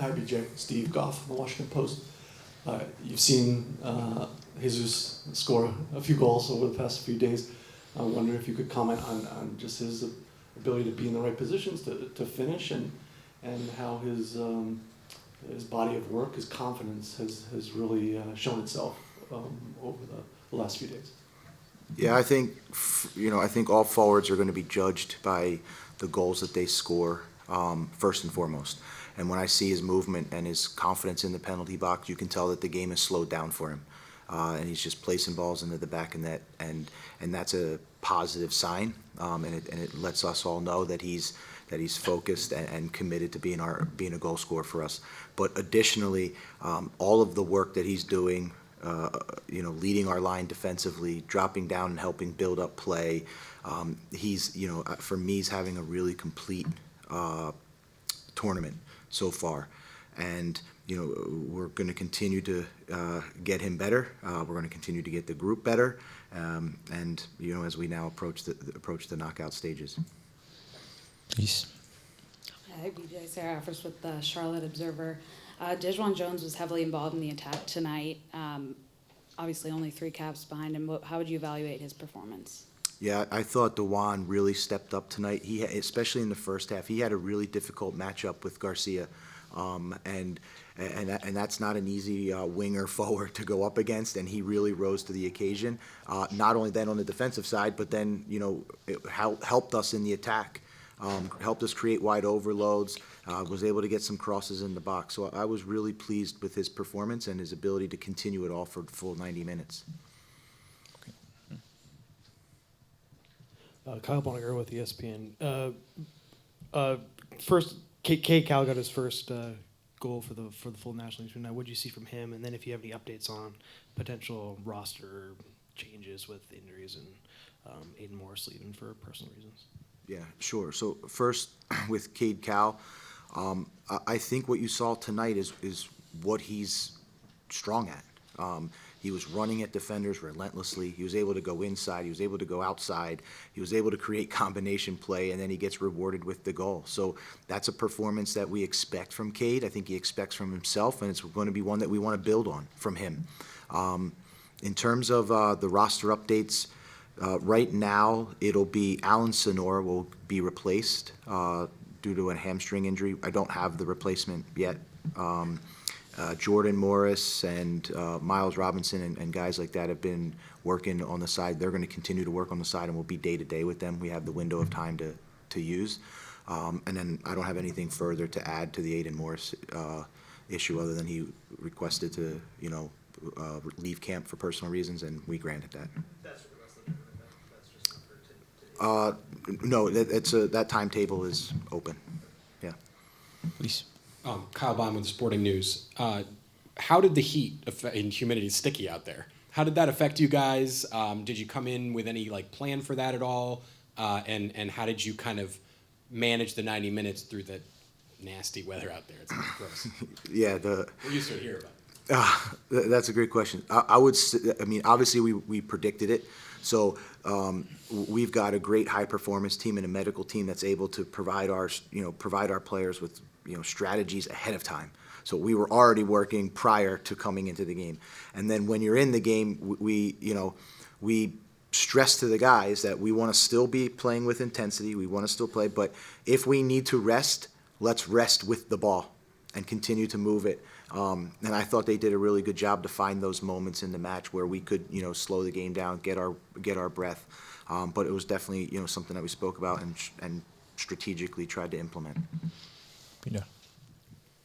Hi, BJ. Steve Goff from the Washington Post. You've seen Jesus score a few goals over the past few days. I wonder if you could comment on just his ability to be in the right positions to finish, and how his body of work, his confidence has really shown itself over the last few days. Yeah, I think all forwards are going to be judged by the goals that they score first and foremost. And when I see his movement and his confidence in the penalty box, you can tell that the game has slowed down for him, and he's just placing balls into the back of net, and that's a positive sign, and it lets us all know that he's focused and committed to being a goal scorer for us. But additionally, all of the work that he's doing, leading our line defensively, dropping down and helping build up play, for me, he's having a really complete tournament so far, and we're going to continue to get him better. We're going to continue to get the group better, and as we now approach the knockout stages. Please. Hi, BJ. Sarah Effers with the Charlotte Observer. DeJuan Jones was heavily involved in the attack tonight. Obviously, only 3 caps behind him. How would you evaluate his performance? Yeah, I thought DeJuan really stepped up tonight. Especially in the first half, he had a really difficult matchup with Garcia, and that's not an easy winger forward to go up against. And he really rose to the occasion. Not only then on the defensive side, but then it helped us in the attack, helped us create wide overloads. Was able to get some crosses in the box. So I was really pleased with his performance and his ability to continue it all for the full 90 minutes. Kyle Bonniger with ESPN. First, Cal got his first goal for the full national team. Now, what did you see from him? And then, if you have any updates on potential roster changes with injuries and Aiden Morris leaving for personal reasons. Yeah, sure. So first, with Cade Cal, I think what you saw tonight is what he's strong at. He was running at defenders relentlessly. He was able to go inside. He was able to go outside. He was able to create combination play, and then he gets rewarded with the goal. So that's a performance that we expect from Cade. I think he expects from himself, and it's going to be one that we want to build on from him. In terms of the roster updates, right now it'll be Alan Sonora will be replaced due to a hamstring injury. I don't have the replacement yet. Jordan Morris and Miles Robinson and guys like that have been working on the side. They're going to continue to work on the side, and we'll be day-to-day with them. We have the window of time to use. And then I don't have anything further to add to the Aiden Morris issue other than he requested to, leave camp for personal reasons, and we granted that. That's for the rest of the tournament, that's just not for No, that timetable is open. Yeah. Please. Kyle Bond with the Sporting News. How did the heat and humidity sticky out there? How did that affect you guys? Did you come in with any plan for that at all? And how did you kind of manage the 90 minutes through the nasty weather out there? It's gross. Yeah, we're used to hear about it. That's a great question. Obviously we predicted it. So we've got a great high performance team and a medical team that's able to provide our players with strategies ahead of time. So we were already working prior to coming into the game. And then when you're in the game, we stress to the guys that we want to still be playing with intensity. We want to still play, but if we need to rest, let's rest with the ball and continue to move it. And I thought they did a really good job to find those moments in the match where we could, slow the game down, get our breath. But it was definitely, something that we spoke about and strategically tried to implement.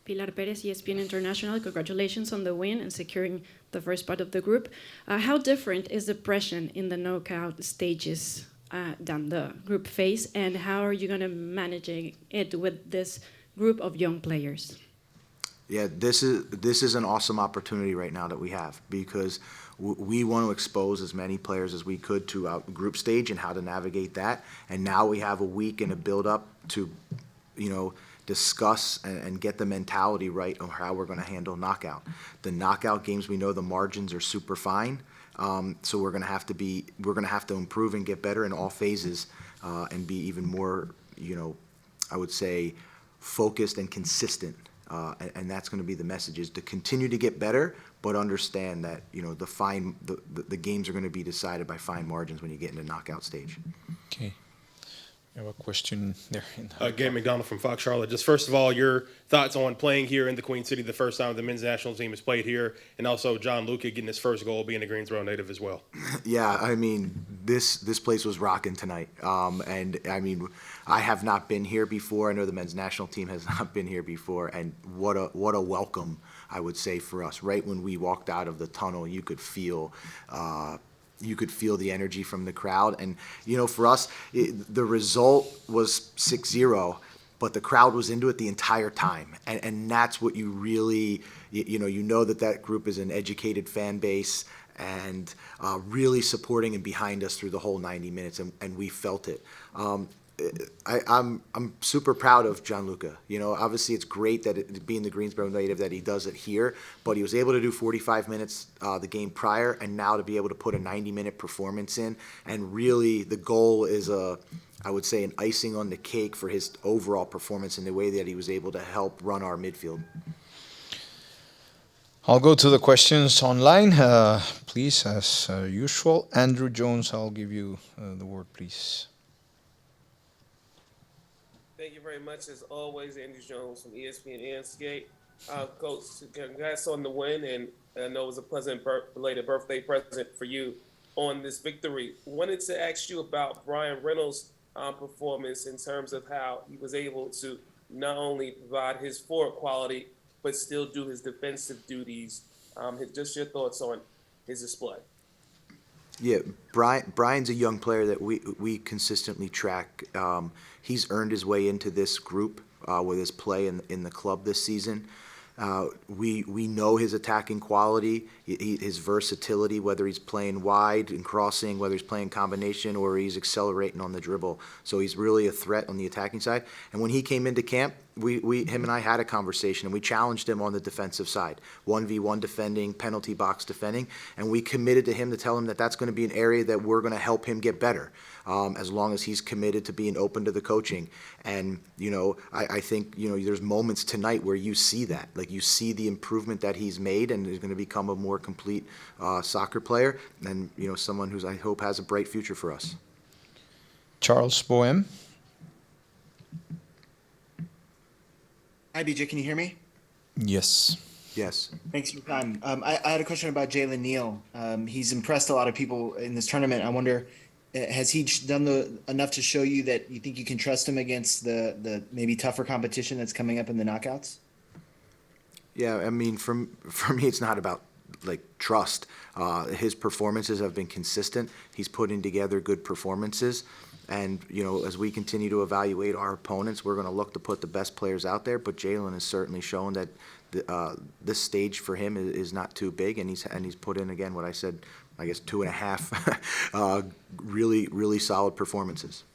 Pilar Perez, ESPN International. Congratulations on the win and securing the first part of the group. How different is the pressure in the knockout stages than the group phase, and how are you going to manage it with this group of young players? Yeah, this is an awesome opportunity right now that we have, because we want to expose as many players as we could to our group stage and how to navigate that. And now we have a week and a build-up to, discuss and get the mentality right on how we're going to handle knockout. The knockout games, we know the margins are super fine, so we're going to have to improve and get better in all phases, and be even more, I would say, focused and consistent And that's going to be the message, is to continue to get better, but understand that, you know, the games are going to be decided by fine margins when you get into knockout stage. Okay. We have a question there. Gary McDonald from Fox Charlotte. Just first of all, your thoughts on playing here in the Queen City the first time the men's national team has played here, and also John Luca getting his first goal, being a Greensboro native as well. Yeah, I mean, this place was rocking tonight. And I mean, I have not been here before. I know the men's national team has not been here before, and what a welcome, I would say, for us. Right when we walked out of the tunnel, you could feel the energy from the crowd. And, you know, for us, the result was 6-0, but the crowd was into it the entire time. And that's what you really, you know that group is an educated fan base, and really supporting and behind us through the whole 90 minutes, and we felt it. I'm super proud of Gianluca. You know, obviously it's great that being the Greensboro native that he does it here, but he was able to do 45 minutes the game prior, and now to be able to put a 90-minute performance in, and really the goal is I would say an icing on the cake for his overall performance in the way that he was able to help run our midfield. I'll go to the questions online, please, as usual. Andrew Jones, I'll give you the word, please. Thank you very much. As always, Andrew Jones from ESPN Landscape. Coach, congrats on the win, and I know it was a pleasant belated birthday present for you on this victory. Wanted to ask you about Brian Reynolds' performance in terms of how he was able to not only provide his forward quality, but still do his defensive duties. Just your thoughts on his display. Yeah, Brian's a young player that we consistently track. He's earned his way into this group with his play in the club this season. We know his attacking quality, his versatility, whether he's playing wide and crossing, whether he's playing combination, or he's accelerating on the dribble. So he's really a threat on the attacking side. And when he came into camp, him and I had a conversation, and we challenged him on the defensive side, 1v1 defending, penalty box defending, and we committed to him to tell him that that's going to be an area that we're going to help him get better, as long as he's committed to being open to the coaching. And, you know, I think, you know, there's moments tonight where you see that, like you see the improvement that he's made, and is going to become a more complete soccer player, and, you know, someone who's, I hope, has a bright future for us. Charles Boehm. Hi, BJ. Can you hear me? Yes. Yes. Thanks for your time. I had a question about Jalen Neal. He's impressed a lot of people in this tournament. I wonder, has he done enough to show you that you think you can trust him against the maybe tougher competition that's coming up in the knockouts? Yeah, I mean, for me, it's not about like trust. His performances have been consistent. He's putting together good performances. And, you know, as we continue to evaluate our opponents, we're going to look to put the best players out there. But Jalen has certainly shown that this stage for him is not too big, and he's put in, again, what I said, I guess 2.5 really solid performances.